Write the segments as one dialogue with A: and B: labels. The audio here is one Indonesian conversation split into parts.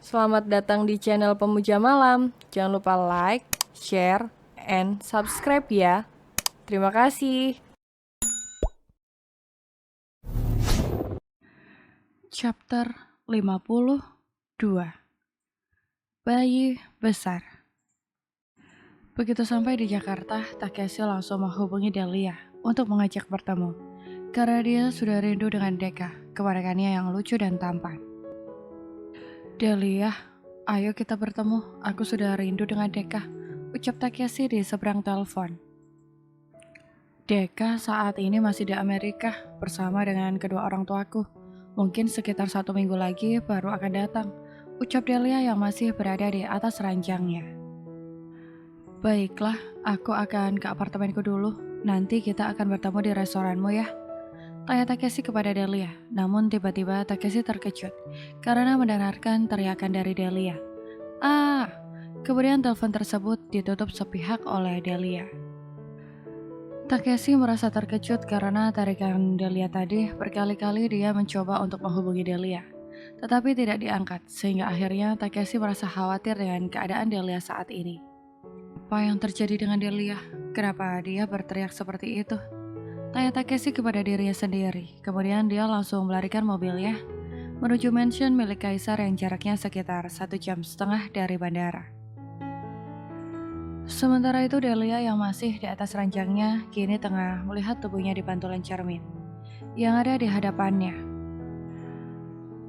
A: Selamat datang di channel Pemuja Malam. Jangan lupa like, share, and subscribe ya. Terima kasih.
B: Chapter 52. Bayi besar. Begitu sampai di Jakarta, Takeshi langsung menghubungi Delia untuk mengajak bertemu. Karena dia sudah rindu dengan Deka, keponakannya yang lucu dan tampan. Delia, ayo kita bertemu. Aku sudah rindu dengan Deka, ucap Takeshi di seberang telepon. Deka saat ini masih di Amerika bersama dengan kedua orang tuaku. Mungkin sekitar 1 minggu lagi baru akan datang, ucap Delia yang masih berada di atas ranjangnya. Baiklah, aku akan ke apartemenku dulu. Nanti kita akan bertemu di restoranmu ya. Tanya Takeshi kepada Delia, namun tiba-tiba Takeshi terkejut karena mendengarkan teriakan dari Delia. Ah! Kemudian telepon tersebut ditutup sepihak oleh Delia. Takeshi merasa terkejut karena tarikan Delia tadi. Berkali-kali dia mencoba untuk menghubungi Delia, tetapi tidak diangkat, sehingga akhirnya Takeshi merasa khawatir dengan keadaan Delia saat ini. Apa yang terjadi dengan Delia? Kenapa dia berteriak seperti itu? Tanya Takeshi kepada dirinya sendiri. Kemudian dia langsung melarikan mobilnya menuju mansion milik Kaisar yang jaraknya sekitar 1,5 jam dari bandara. Sementara itu Delia yang masih di atas ranjangnya kini tengah melihat tubuhnya di pantulan cermin yang ada di hadapannya.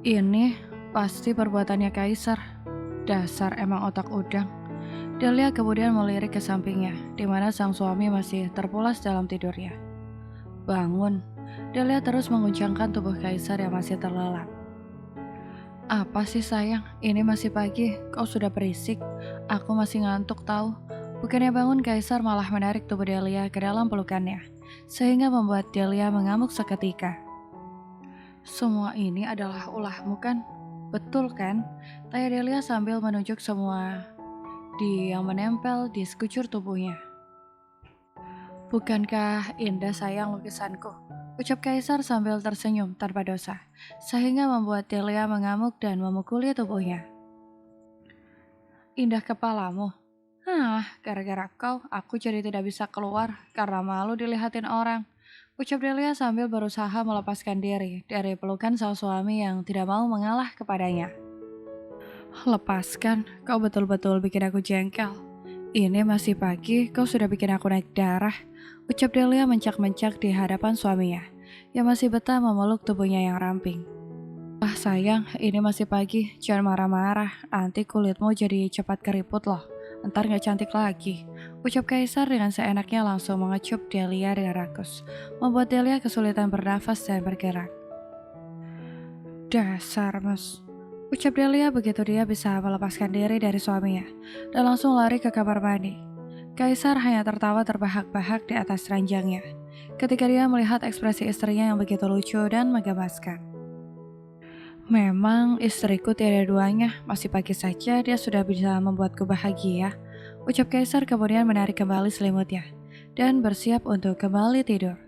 B: Ini pasti perbuatannya Kaisar. Dasar emang otak udang. Delia kemudian melirik ke sampingnya, di mana sang suami masih terpulas dalam tidurnya. Bangun, Delia terus menguncangkan tubuh Kaisar yang masih terlelap. Apa sih sayang, ini masih pagi, kau sudah berisik. Aku masih ngantuk tahu. Bukannya bangun, Kaisar malah menarik tubuh Delia ke dalam pelukannya, sehingga membuat Delia mengamuk seketika. Semua ini adalah ulahmu kan? Betul kan? Tanya Delia sambil menunjuk semua yang menempel di sekujur tubuhnya. Bukankah indah sayang lukisanku? Ucap Kaisar sambil tersenyum tanpa dosa, sehingga membuat Delia mengamuk dan memukuli tubuhnya. Indah kepalamu. Gara-gara kau, aku jadi tidak bisa keluar karena malu dilihatin orang. Ucap Delia sambil berusaha melepaskan diri dari pelukan sang suami yang tidak mau mengalah kepadanya. Lepaskan, kau betul-betul bikin aku jengkel. Ini masih pagi, kau sudah bikin aku naik darah. Ucap Delia mencak-mencak di hadapan suaminya, yang masih betah memeluk tubuhnya yang ramping. Ah sayang, ini masih pagi, jangan marah-marah, nanti kulitmu jadi cepat keriput loh. Ntar gak cantik lagi. Ucap Kaisar dengan seenaknya langsung mengecup Delia dengan rakus, membuat Delia kesulitan bernafas dan bergerak. Dasar mas. Ucap Delia begitu dia bisa melepaskan diri dari suaminya dan langsung lari ke kamar mandi. Kaisar hanya tertawa terbahak-bahak di atas ranjangnya ketika dia melihat ekspresi istrinya yang begitu lucu dan menggemaskan. Memang istriku tiada duanya, masih pagi saja dia sudah bisa membuatku bahagia. Ucap Kaisar kemudian menarik kembali selimutnya dan bersiap untuk kembali tidur.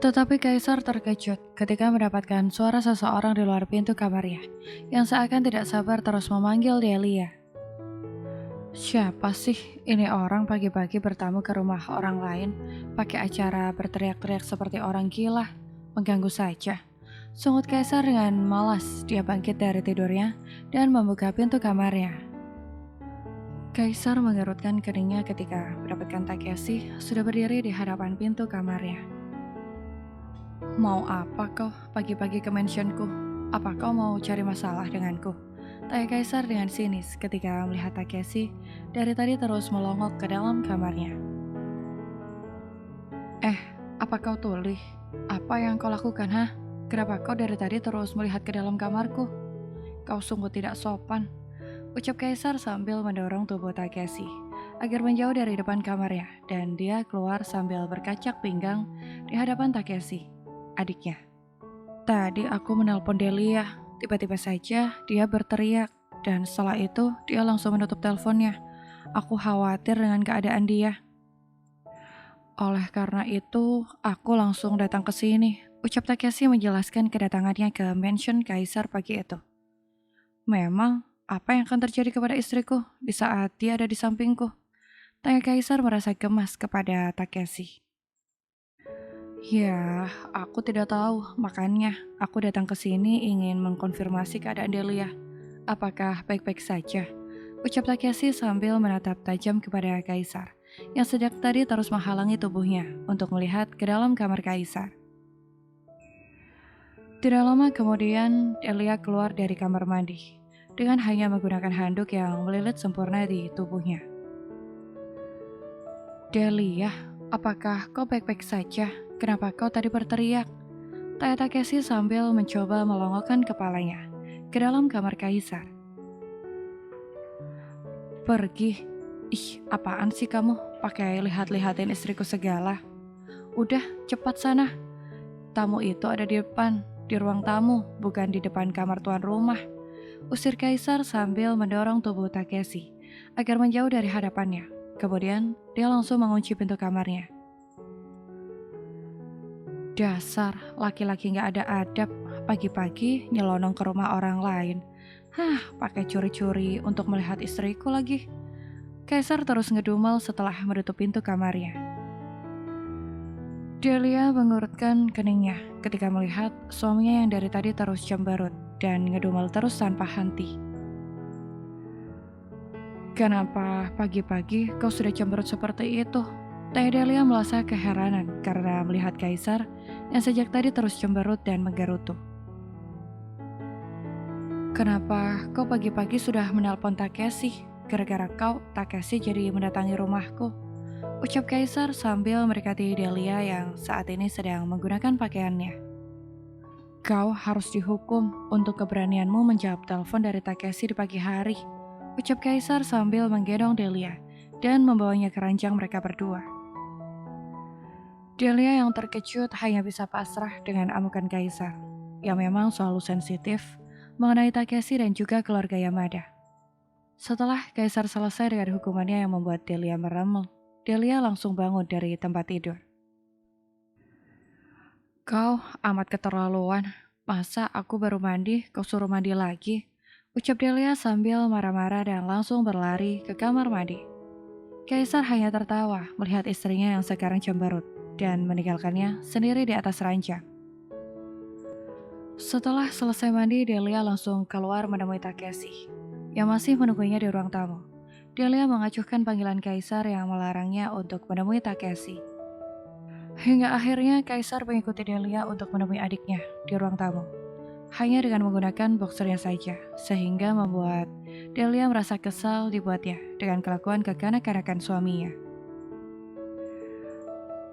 B: Tetapi Kaisar terkejut ketika mendapatkan suara seseorang di luar pintu kamarnya yang seakan tidak sabar terus memanggil Delia. Siapa sih ini orang pagi-pagi bertamu ke rumah orang lain pakai acara berteriak-teriak seperti orang gila, mengganggu saja. Sungut Kaisar dengan malas dia bangkit dari tidurnya dan membuka pintu kamarnya. Kaisar mengerutkan keningnya ketika mendapatkan Takeshi sudah berdiri di hadapan pintu kamarnya. Mau apa kau pagi-pagi ke mansionku? Apa kau mau cari masalah denganku? Tanya Kaisar dengan sinis ketika melihat Takeshi dari tadi terus melongok ke dalam kamarnya. Apa kau tuli? Apa yang kau lakukan, ha? Kenapa kau dari tadi terus melihat ke dalam kamarku? Kau sungguh tidak sopan, ucap Kaisar sambil mendorong tubuh Takeshi agar menjauh dari depan kamarnya dan dia keluar sambil berkacak pinggang di hadapan Takeshi, adiknya. Tadi aku menelpon Delia, tiba-tiba saja dia berteriak dan setelah itu dia langsung menutup teleponnya. Aku khawatir dengan keadaan dia. Oleh karena itu, aku langsung datang ke sini, ucap Takeshi menjelaskan kedatangannya ke mansion Kaisar pagi itu. Memang apa yang akan terjadi kepada istriku di saat dia ada di sampingku? Tanya Kaisar merasa gemas kepada Takeshi. Ya, aku tidak tahu. Makanya aku datang ke sini ingin mengkonfirmasi keadaan Delia. Apakah baik-baik saja? Ucap Takeshi sambil menatap tajam kepada Kaisar, yang sejak tadi terus menghalangi tubuhnya untuk melihat ke dalam kamar Kaisar. Tidak lama kemudian, Delia keluar dari kamar mandi, dengan hanya menggunakan handuk yang melilit sempurna di tubuhnya. Delia, apakah kau baik-baik saja? Kenapa kau tadi berteriak? Tanya Takeshi sambil mencoba melongokkan kepalanya ke dalam kamar Kaisar. Pergi. Ih, apaan sih kamu? Pakai lihat-lihatin istriku segala. Udah, cepat sana. Tamu itu ada di depan, di ruang tamu, bukan di depan kamar tuan rumah. Usir Kaisar sambil mendorong tubuh Takeshi agar menjauh dari hadapannya. Kemudian, dia langsung mengunci pintu kamarnya. Dasar, laki-laki gak ada adab, pagi-pagi nyelonong ke rumah orang lain. Pakai curi-curi untuk melihat istriku lagi. Kaisar terus ngedumel setelah menutup pintu kamarnya. Delia mengurutkan keningnya ketika melihat suaminya yang dari tadi terus cemberut dan ngedumel terus tanpa henti. Kenapa pagi-pagi kau sudah cemberut seperti itu? Tanya Delia merasa keheranan karena melihat Kaisar yang sejak tadi terus cemberut dan menggerutu. Kenapa kau pagi-pagi sudah menelpon Takeshi? Gara-gara kau, Takeshi jadi mendatangi rumahku. Ucap Kaisar sambil mendekati Delia yang saat ini sedang menggunakan pakaiannya. Kau harus dihukum untuk keberanianmu menjawab telepon dari Takeshi di pagi hari. Ucap Kaisar sambil menggendong Delia dan membawanya ke ranjang mereka berdua. Delia yang terkejut hanya bisa pasrah dengan amukan Kaisar, yang memang selalu sensitif mengenai Takeshi dan juga keluarga Yamada. Setelah Kaisar selesai dengan hukumannya yang membuat Delia meremel, Delia langsung bangun dari tempat tidur. Kau amat keterlaluan, masa aku baru mandi, kau suruh mandi lagi? Ucap Delia sambil marah-marah dan langsung berlari ke kamar mandi. Kaisar hanya tertawa melihat istrinya yang sekarang cemberut dan meninggalkannya sendiri di atas ranjang. Setelah selesai mandi, Delia langsung keluar menemui Takeshi, yang masih menunggunya di ruang tamu. Delia mengacuhkan panggilan Kaisar yang melarangnya untuk menemui Takeshi. Hingga akhirnya Kaisar mengikuti Delia untuk menemui adiknya di ruang tamu, hanya dengan menggunakan boxernya saja, sehingga membuat Delia merasa kesal dibuatnya dengan kelakuan kekanak-kanakan suaminya.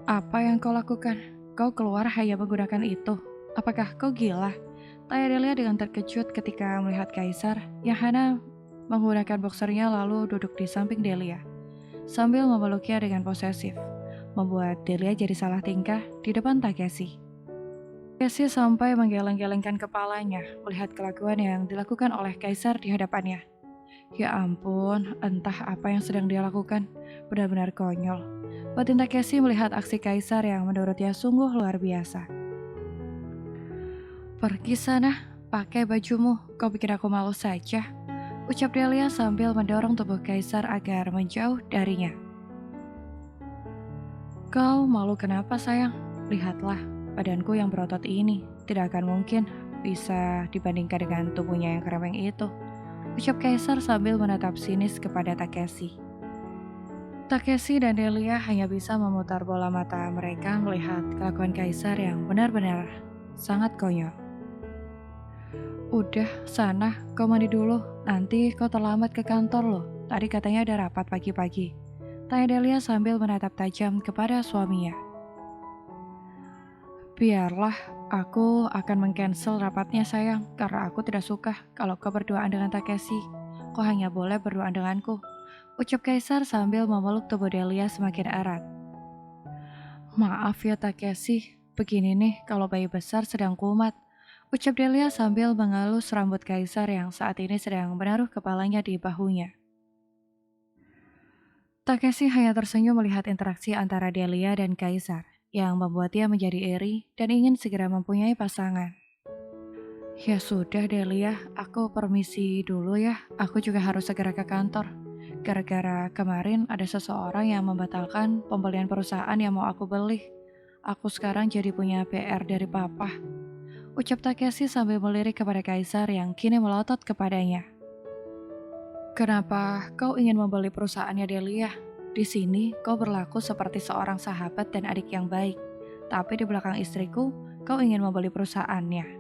B: Apa yang kau lakukan? Kau keluar hanya menggunakan itu. Apakah kau gila? Tanya Delia dengan terkejut ketika melihat Kaisar yang hanya menggunakan boxernya lalu duduk di samping Delia, sambil memeluknya dengan posesif, membuat Delia jadi salah tingkah di depan Takeshi. Takeshi sampai menggeleng-gelengkan kepalanya melihat kelakuan yang dilakukan oleh Kaisar di hadapannya. Ya ampun, entah apa yang sedang dia lakukan, benar-benar konyol. Batin Takeshi melihat aksi Kaisar yang menurutnya sungguh luar biasa. Pergi sana, pakai bajumu, kau bikin aku malu saja. Ucap Delia sambil mendorong tubuh Kaisar agar menjauh darinya. Kau malu kenapa sayang? Lihatlah, badanku yang berotot ini tidak akan mungkin bisa dibandingkan dengan tubuhnya yang keremeng itu. Ucap Kaisar sambil menatap sinis kepada Takeshi. Takeshi dan Delia hanya bisa memutar bola mata mereka melihat kelakuan Kaisar yang benar-benar sangat konyol. Udah, sana, kau mandi dulu, nanti kau terlambat ke kantor loh. Tadi katanya ada rapat pagi-pagi. Tanya Delia sambil menatap tajam kepada suaminya. Biarlah, aku akan meng-cancel rapatnya sayang, karena aku tidak suka kalau kau berduaan dengan Takeshi. Kau hanya boleh berduaan denganku. Ucap Kaisar sambil memeluk tubuh Delia semakin erat. Maaf ya Takeshi, begini nih kalau bayi besar sedang kumat. Ucap Delia sambil mengelus rambut Kaisar yang saat ini sedang menaruh kepalanya di bahunya. Takeshi hanya tersenyum melihat interaksi antara Delia dan Kaisar, yang membuatnya menjadi iri dan ingin segera mempunyai pasangan. Ya sudah Delia, aku permisi dulu ya. Aku juga harus segera ke kantor. Gara-gara kemarin ada seseorang yang membatalkan pembelian perusahaan yang mau aku beli. Aku sekarang jadi punya PR dari papa. Ucap Takeshi sambil melirik kepada Kaisar yang kini melotot kepadanya. Kenapa kau ingin membeli perusahaannya Delia? Di sini kau berlaku seperti seorang sahabat dan adik yang baik. Tapi di belakang istriku, kau ingin membeli perusahaannya.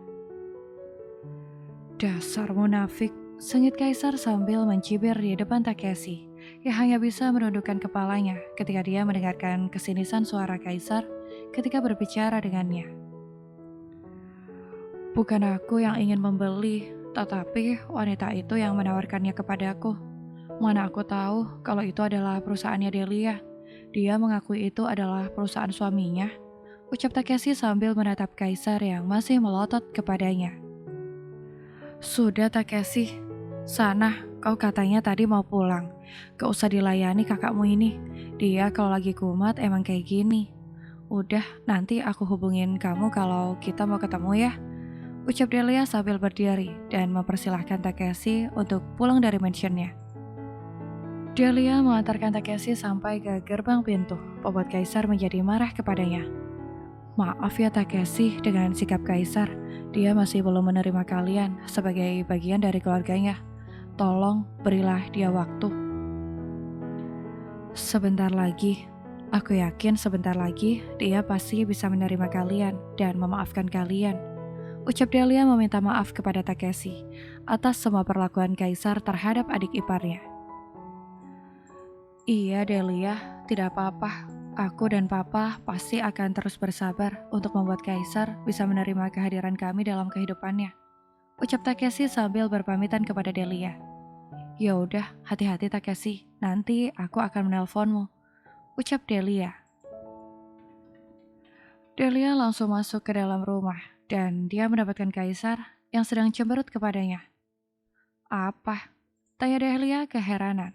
B: Dasar munafik, sengit Kaisar sambil mencibir di depan Takeshi. Ia hanya bisa menundukkan kepalanya ketika dia mendengarkan kesinisan suara Kaisar ketika berbicara dengannya. Bukan aku yang ingin membeli, tetapi wanita itu yang menawarkannya kepadaku. Mana aku tahu kalau itu adalah perusahaannya Delia. Dia mengakui itu adalah perusahaan suaminya. Ucap Takeshi sambil menatap Kaisar yang masih melotot kepadanya. Sudah Takeshi, sana kau katanya tadi mau pulang. Gak usah dilayani kakakmu ini. Dia kalau lagi kumat emang kayak gini. Udah, nanti aku hubungin kamu kalau kita mau ketemu ya. Ucap Delia sambil berdiri dan mempersilahkan Takeshi untuk pulang dari mansionnya. Delia mengantarkan Takeshi sampai ke gerbang pintu, membuat Kaisar menjadi marah kepadanya. Maaf ya Takeshi dengan sikap Kaisar, dia masih belum menerima kalian sebagai bagian dari keluarganya. Tolong berilah dia waktu. Sebentar lagi, aku yakin sebentar lagi dia pasti bisa menerima kalian dan memaafkan kalian. Ucap Delia meminta maaf kepada Takeshi atas semua perlakuan Kaisar terhadap adik iparnya. Iya Delia, tidak apa-apa. Aku dan Papa pasti akan terus bersabar untuk membuat Kaisar bisa menerima kehadiran kami dalam kehidupannya. Ucap Takeshi sambil berpamitan kepada Delia. Ya udah, hati-hati Takeshi. Nanti aku akan menelponmu. Ucap Delia. Delia langsung masuk ke dalam rumah dan dia mendapatkan Kaisar yang sedang cemberut kepadanya. Apa? Tanya Delia keheranan.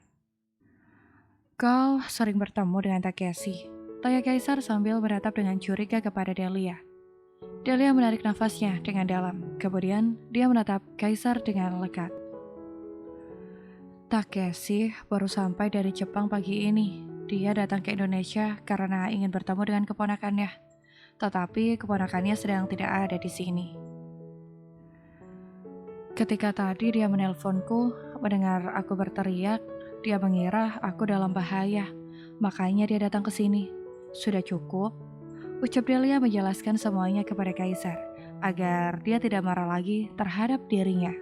B: Kau sering bertemu dengan Takeshi. Tanya Kaisar sambil menatap dengan curiga kepada Delia. Delia menarik nafasnya dengan dalam. Kemudian dia menatap Kaisar dengan lekat. Takeshi baru sampai dari Jepang pagi ini. Dia datang ke Indonesia karena ingin bertemu dengan keponakannya. Tetapi keponakannya sedang tidak ada di sini. Ketika tadi dia menelponku, mendengar aku berteriak, dia mengira aku dalam bahaya. Makanya dia datang ke sini. Sudah cukup? Ucap Delia menjelaskan semuanya kepada Kaisar, agar dia tidak marah lagi terhadap dirinya.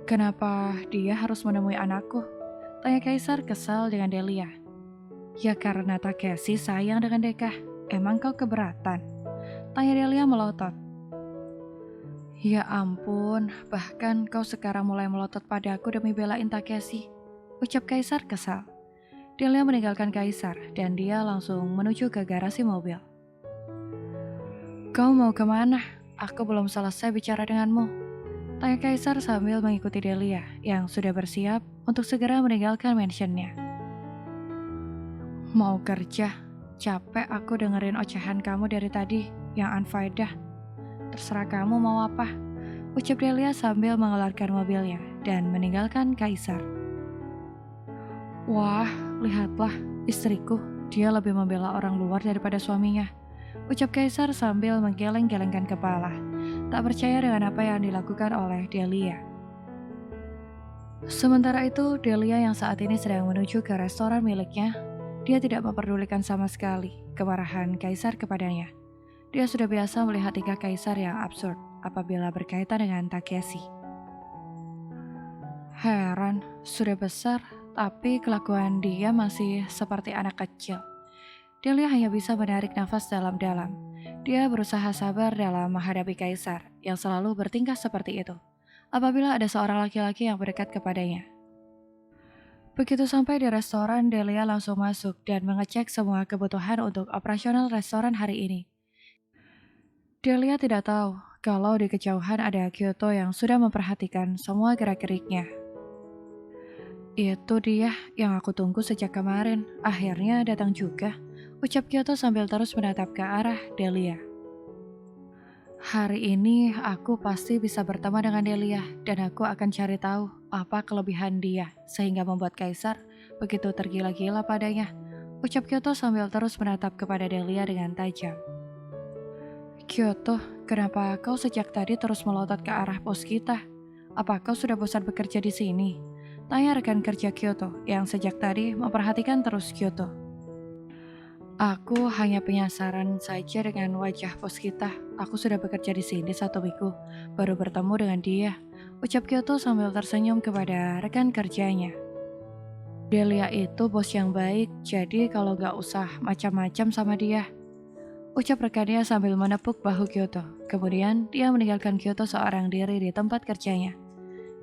B: Kenapa dia harus menemui anakku? Tanya Kaisar kesal dengan Delia. Ya karena Takeshi sayang dengan Deka. Emang kau keberatan? Tanya Delia melotot. Ya ampun, bahkan kau sekarang mulai melotot padaku demi belain Takeshi. Ucap Kaisar kesal. Delia meninggalkan Kaisar dan dia langsung menuju ke garasi mobil. Kau mau kemana? Aku belum selesai bicara denganmu. Tanya Kaisar sambil mengikuti Delia yang sudah bersiap untuk segera meninggalkan mansionnya. Mau kerja? Capek aku dengerin ocehan kamu dari tadi yang unfaedah. Terserah kamu mau apa. Ucap Delia sambil mengeluarkan mobilnya dan meninggalkan Kaisar. Wah, lihatlah istriku. Dia lebih membela orang luar daripada suaminya. Ucap Kaisar sambil menggeleng-gelengkan kepala. Tak percaya dengan apa yang dilakukan oleh Delia. Sementara itu, Delia yang saat ini sedang menuju ke restoran miliknya, dia tidak memperdulikan sama sekali kemarahan Kaisar kepadanya. Dia sudah biasa melihat tingkah Kaisar yang absurd apabila berkaitan dengan Takeshi. Heran, sudah besar, tapi kelakuan dia masih seperti anak kecil. Delia hanya bisa menarik nafas dalam-dalam. Dia berusaha sabar dalam menghadapi Kaisar yang selalu bertingkah seperti itu apabila ada seorang laki-laki yang berdekat kepadanya. Begitu sampai di restoran, Delia langsung masuk dan mengecek semua kebutuhan untuk operasional restoran hari ini. Delia tidak tahu kalau di kejauhan ada Kyoto yang sudah memperhatikan semua gerak-geriknya. Itu dia yang aku tunggu sejak kemarin, akhirnya datang juga, ucap Kyoto sambil terus menatap ke arah Delia. Hari ini aku pasti bisa bertemu dengan Delia dan aku akan cari tahu apa kelebihan dia sehingga membuat Kaisar begitu tergila-gila padanya. Ucap Kyoto sambil terus menatap kepada Delia dengan tajam. Kyoto, kenapa kau sejak tadi terus melotot ke arah pos kita? Apa kau sudah bosan bekerja di sini? Tanya rekan kerja Kyoto yang sejak tadi memperhatikan terus Kyoto. Aku hanya penasaran saja dengan wajah pos kita. Aku sudah bekerja di sini 1 minggu, baru bertemu dengan dia. Ucap Kyoto sambil tersenyum kepada rekan kerjanya. Delia itu bos yang baik, jadi kalau gak usah macam-macam sama dia. Ucap rekannya sambil menepuk bahu Kyoto. Kemudian dia meninggalkan Kyoto seorang diri di tempat kerjanya.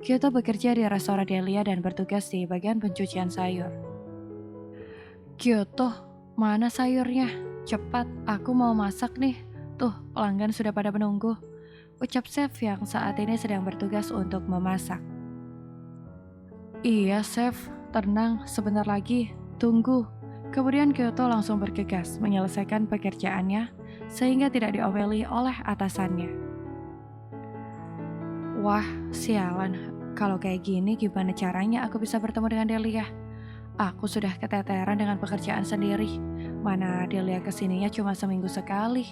B: Kyoto bekerja di restoran Delia dan bertugas di bagian pencucian sayur. Kyoto, mana sayurnya? Cepat, aku mau masak nih. Tuh, pelanggan sudah pada menunggu. Ucap chef yang saat ini sedang bertugas untuk memasak. Iya, chef. Tenang, sebentar lagi. Tunggu. Kemudian Kyoto langsung bergegas menyelesaikan pekerjaannya sehingga tidak diomeli oleh atasannya. Wah, sialan. Kalau kayak gini gimana caranya aku bisa bertemu dengan Delia? Aku sudah keteteran dengan pekerjaan sendiri. Mana Delia kesininya cuma seminggu sekali.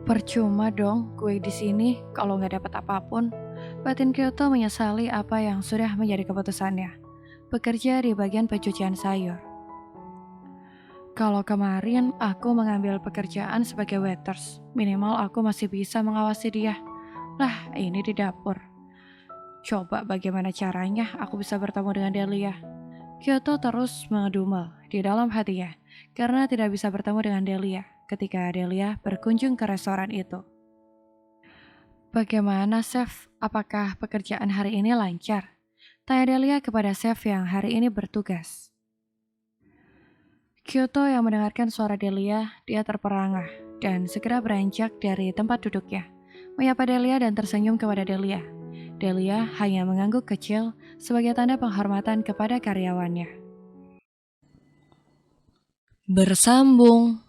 B: Percuma dong gue di sini kalau nggak dapat apapun. Batin Kyoto menyesali apa yang sudah menjadi keputusannya. Bekerja di bagian pencucian sayur. Kalau kemarin aku mengambil pekerjaan sebagai waiters, minimal aku masih bisa mengawasi dia. Lah, ini di dapur. Coba bagaimana caranya aku bisa bertemu dengan Delia. Kyoto terus mengedumel di dalam hatinya karena tidak bisa bertemu dengan Delia ketika Delia berkunjung ke restoran itu. Bagaimana, chef? Apakah pekerjaan hari ini lancar? Tanya Delia kepada chef yang hari ini bertugas. Kyoto yang mendengarkan suara Delia, dia terperangah dan segera beranjak dari tempat duduknya, menyapa Delia dan tersenyum kepada Delia. Delia hanya mengangguk kecil sebagai tanda penghormatan kepada karyawannya. Bersambung.